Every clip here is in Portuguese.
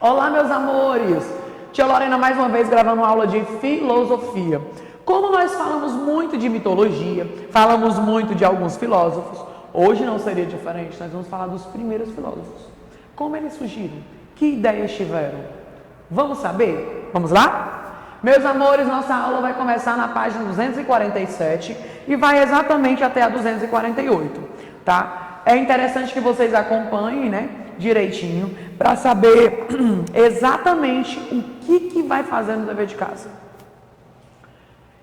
Olá, meus amores! Tia Lorena mais uma vez gravando uma aula de filosofia. Como nós falamos muito de mitologia, falamos muito de alguns filósofos, hoje não seria diferente, nós vamos falar dos primeiros filósofos. Como eles surgiram? Que ideias tiveram? Vamos saber? Vamos lá? Meus amores, nossa aula vai começar na página 247 e vai exatamente até a 248, tá? É interessante que vocês acompanhem, né, direitinho, para saber exatamente o que vai fazer no dever de casa.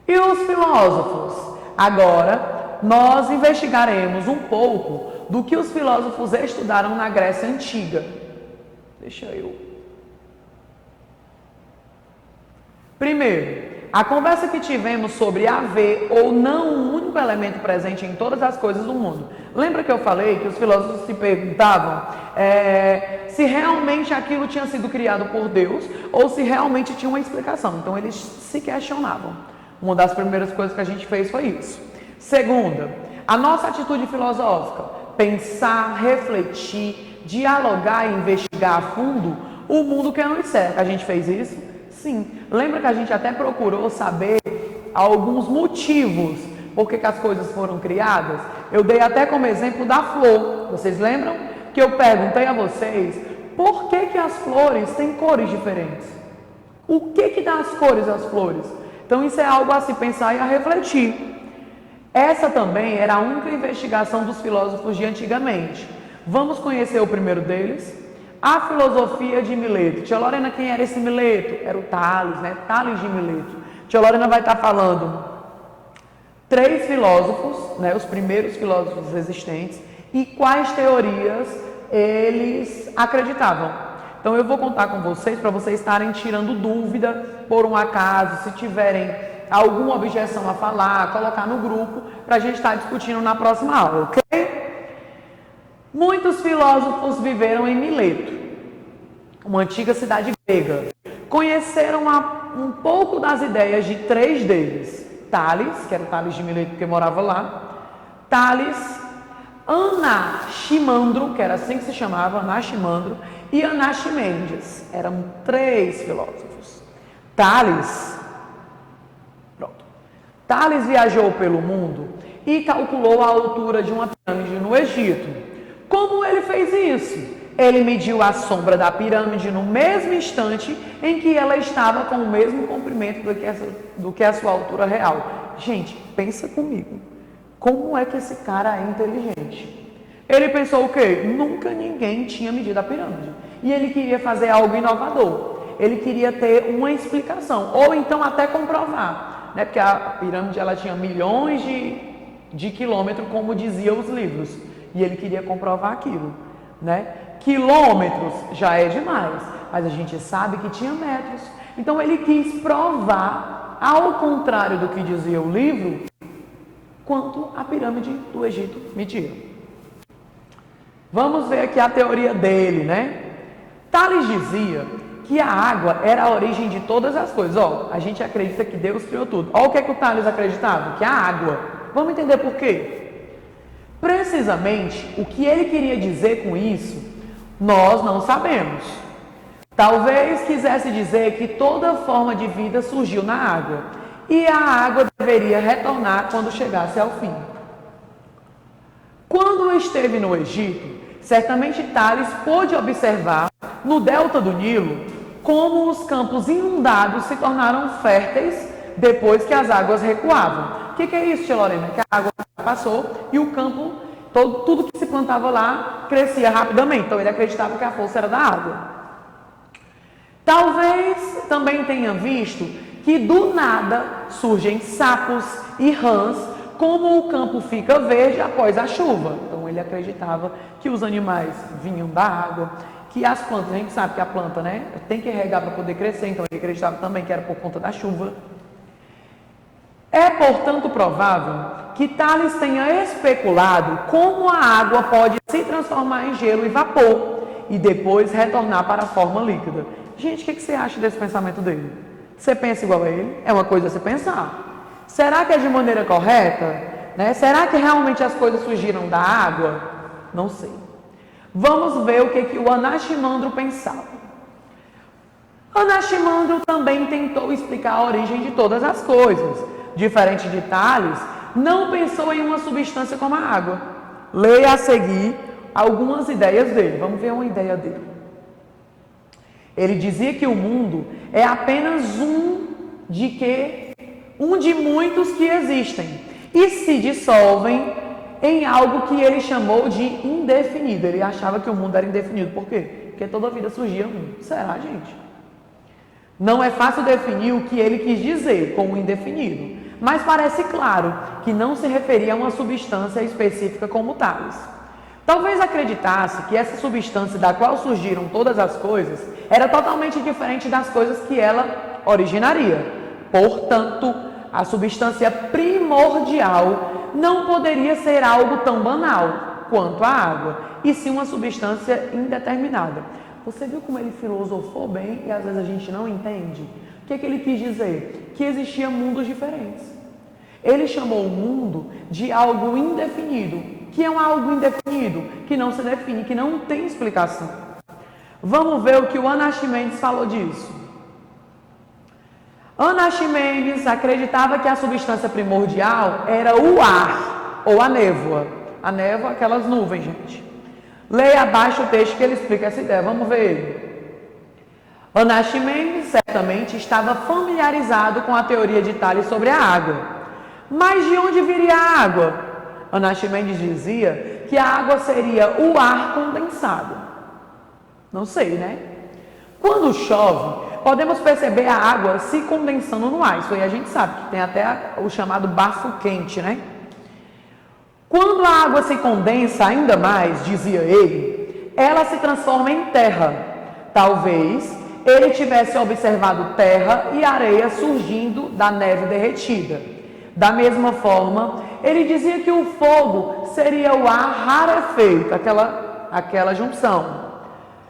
E os filósofos? Agora, nós investigaremos um pouco do que os filósofos estudaram na Grécia Antiga. Primeiro, a conversa que tivemos sobre haver ou não um único elemento presente em todas as coisas do mundo. Lembra que eu falei que os filósofos se perguntavam se realmente aquilo tinha sido criado por Deus ou se realmente tinha uma explicação. Então, eles se questionavam. Uma das primeiras coisas que a gente fez foi isso. Segunda, a nossa atitude filosófica, pensar, refletir, dialogar e investigar a fundo o mundo que nos cerca. A gente fez isso? Sim. Lembra que a gente até procurou saber alguns motivos por que as coisas foram criadas? Eu dei até como exemplo da flor. Vocês lembram? Que eu perguntei a vocês por que as flores têm cores diferentes? O que dá as cores às flores? Então isso é algo a se pensar e a refletir. Essa também era a única investigação dos filósofos de antigamente. Vamos conhecer o primeiro deles? A filosofia de Mileto. Tia Lorena, quem era esse Mileto? Era o Tales, né? Tales de Mileto. Tia Lorena vai estar falando 3 filósofos, né? Os primeiros filósofos existentes, e quais teorias eles acreditavam. Então eu vou contar com vocês para vocês estarem tirando dúvida por um acaso, se tiverem alguma objeção a falar, colocar no grupo para a gente estar discutindo na próxima aula, ok? Muitos filósofos viveram em Mileto, uma antiga cidade grega. Conheceram um pouco das ideias de 3 deles. Tales, que era o Tales de Mileto porque morava lá. Tales, Anaximandro, que era assim que se chamava, Anaximandro, e Anaximenes. Eram 3 filósofos. Tales viajou pelo mundo e calculou a altura de uma pirâmide no Egito. Como ele fez isso? Ele mediu a sombra da pirâmide no mesmo instante em que ela estava com o mesmo comprimento do que a sua altura real. Gente, pensa comigo. Como é que esse cara é inteligente? Ele pensou o quê? Nunca ninguém tinha medido a pirâmide. E ele queria fazer algo inovador. Ele queria ter uma explicação, ou então até comprovar, né? Porque a pirâmide ela tinha milhões de quilômetros, como diziam os livros. E ele queria comprovar aquilo, né? Quilômetros já é demais, mas a gente sabe que tinha metros. Então ele quis provar, ao contrário do que dizia o livro, quanto a pirâmide do Egito media. Vamos ver aqui a teoria dele, né? Tales dizia que a água era a origem de todas as coisas. Ó, a gente acredita que Deus criou tudo. Olha o que é que o Tales acreditava, que a água. Vamos entender por quê? Precisamente, o que ele queria dizer com isso, nós não sabemos. Talvez quisesse dizer que toda forma de vida surgiu na água, e a água deveria retornar quando chegasse ao fim. Quando esteve no Egito, certamente Tales pôde observar, no delta do Nilo, como os campos inundados se tornaram férteis depois que as águas recuavam. O que é isso, tia Lorena? Que a água passou e o campo, tudo que se plantava lá, crescia rapidamente. Então ele acreditava que a força era da água. Talvez também tenha visto que do nada surgem sapos e rãs, como o campo fica verde após a chuva. Então ele acreditava que os animais vinham da água, que as plantas, a gente sabe que a planta, né, tem que regar para poder crescer, então ele acreditava também que era por conta da chuva. É, portanto, provável que Tales tenha especulado como a água pode se transformar em gelo e vapor e depois retornar para a forma líquida. Gente, o que você acha desse pensamento dele? Você pensa igual a ele? É uma coisa a se pensar. Será que é de maneira correta? Né? Será que realmente as coisas surgiram da água? Não sei. Vamos ver o que o Anaximandro pensava. Anaximandro também tentou explicar a origem de todas as coisas. Diferente de Tales, não pensou em uma substância como a água. Leia a seguir algumas ideias dele. Vamos ver uma ideia dele. Ele dizia que o mundo é apenas um de muitos que existem e se dissolvem em algo que ele chamou de indefinido. Ele achava que o mundo era indefinido. Por quê? Porque toda a vida surgia um. Será, gente? Não é fácil definir o que ele quis dizer com o indefinido, mas parece claro que não se referia a uma substância específica como Tales. Talvez acreditasse que essa substância da qual surgiram todas as coisas era totalmente diferente das coisas que ela originaria. Portanto, a substância primordial não poderia ser algo tão banal quanto a água, e sim uma substância indeterminada. Você viu como ele filosofou bem e às vezes a gente não entende? O que ele quis dizer? Que existiam mundos diferentes. Ele chamou o mundo de algo indefinido. Que é um algo indefinido, que não se define, que não tem explicação. Vamos ver o que o Anaximenes falou disso. Anaximenes acreditava que a substância primordial era o ar, ou a névoa. A névoa, aquelas nuvens, gente. Leia abaixo o texto que ele explica essa ideia. Vamos ver ele. Anaximenes certamente estava familiarizado com a teoria de Tales sobre a água. Mas de onde viria a água? Anaximenes dizia que a água seria o ar condensado. Não sei, né? Quando chove, podemos perceber a água se condensando no ar. Isso aí a gente sabe, que tem até o chamado bafo quente, né? Quando a água se condensa ainda mais, dizia ele, ela se transforma em terra. Talvez ele tivesse observado terra e areia surgindo da neve derretida. Da mesma forma, ele dizia que o fogo seria o ar rarefeito, aquela junção.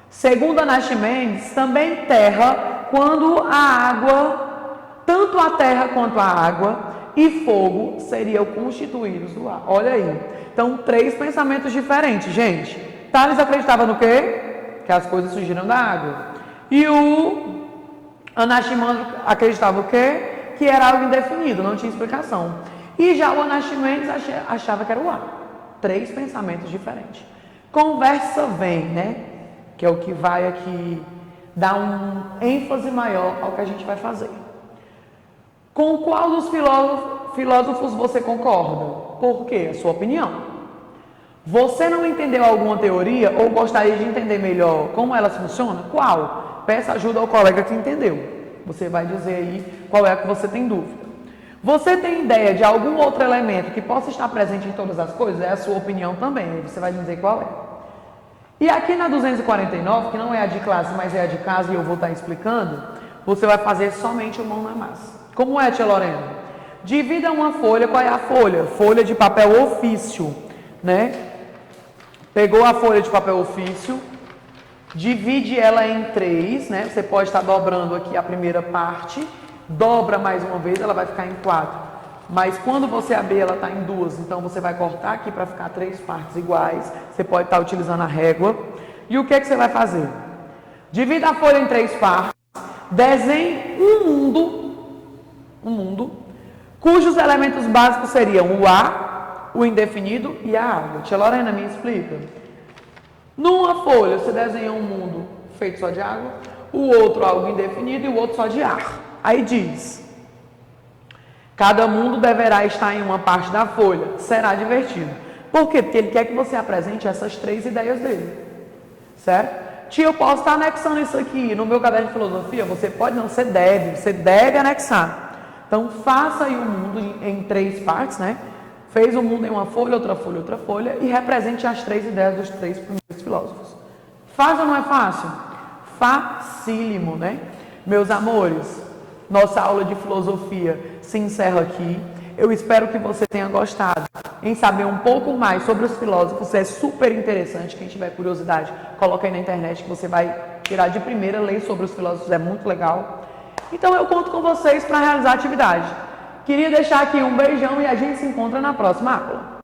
Segundo Anaximenes, também terra, quando a água, tanto a terra quanto a água e fogo seriam constituídos do ar. Olha aí. Então, 3 pensamentos diferentes, gente. Tales acreditava no quê? Que as coisas surgiram da água. E o Anaximandro acreditava o quê? Que era algo indefinido, não tinha explicação. E já o Anaximenes achava que era o ar. 3 pensamentos diferentes. Conversa vem, né? Que é o que vai aqui dar um ênfase maior ao que a gente vai fazer. Com qual dos filósofos você concorda? Por quê? A sua opinião. Você não entendeu alguma teoria ou gostaria de entender melhor como elas funcionam? Qual? Peça ajuda ao colega que entendeu. Você vai dizer aí qual é a que você tem dúvida. Você tem ideia de algum outro elemento que possa estar presente em todas as coisas? É a sua opinião também. Você vai dizer qual é. E aqui na 249, que não é a de classe, mas é a de casa e eu vou estar explicando, você vai fazer somente o mão na massa. Como é, tia Lorena? Divida uma folha. Qual é a folha? Folha de papel ofício, né? Pegou a folha de papel ofício, divide ela em 3, né? Você pode estar dobrando aqui a primeira parte, dobra mais uma vez, ela vai ficar em 4. Mas quando você abrir, ela está em 2, então você vai cortar aqui para ficar 3 partes iguais. Você pode estar utilizando a régua. E o que é que você vai fazer? Divida a folha em 3 partes, desenhe um mundo, cujos elementos básicos seriam o ar, o indefinido e a água. Tia Lorena, me explica. Numa folha, você desenha um mundo feito só de água, o outro algo indefinido e o outro só de ar. Aí diz, cada mundo deverá estar em uma parte da folha. Será divertido. Por quê? Porque ele quer que você apresente essas 3 ideias dele. Certo? Tia, eu posso estar anexando isso aqui no meu caderno de filosofia? Você pode não, você deve anexar. Então, faça aí o mundo em 3 partes, né? Fez o mundo em uma folha, outra folha, e represente as 3 ideias dos 3 primeiros filósofos. Fácil ou não é fácil? Facílimo, né? Meus amores, nossa aula de filosofia se encerra aqui. Eu espero que você tenha gostado em saber um pouco mais sobre os filósofos. É super interessante. Quem tiver curiosidade, coloca aí na internet que você vai tirar de primeira, ler sobre os filósofos, é muito legal. Então eu conto com vocês para realizar a atividade. Queria deixar aqui um beijão e a gente se encontra na próxima aula.